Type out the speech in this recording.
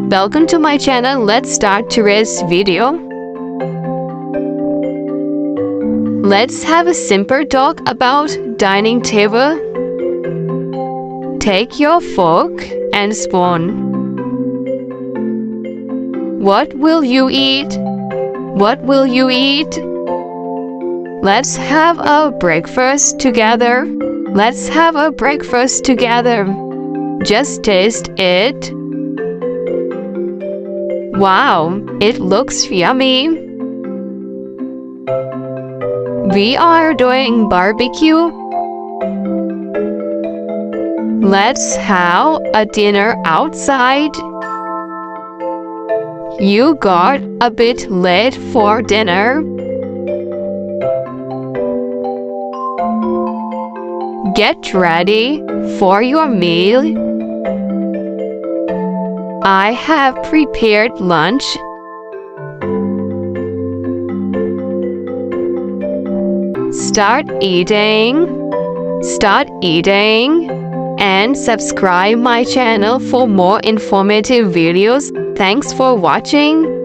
Welcome to my channel. Let's start today's video. Let's have a simple talk about dining table. Take your fork and spoon. What will you eat? What will you eat? Let's have a breakfast together. Let's have a breakfast together. Just taste it. Wow, it looks yummy. We are doing barbecue. Let's have a dinner outside. You got a bit late for dinner. Get ready for your meal. I have prepared lunch. Start eating. Start eating. And subscribe my channel for more informative videos. Thanks for watching.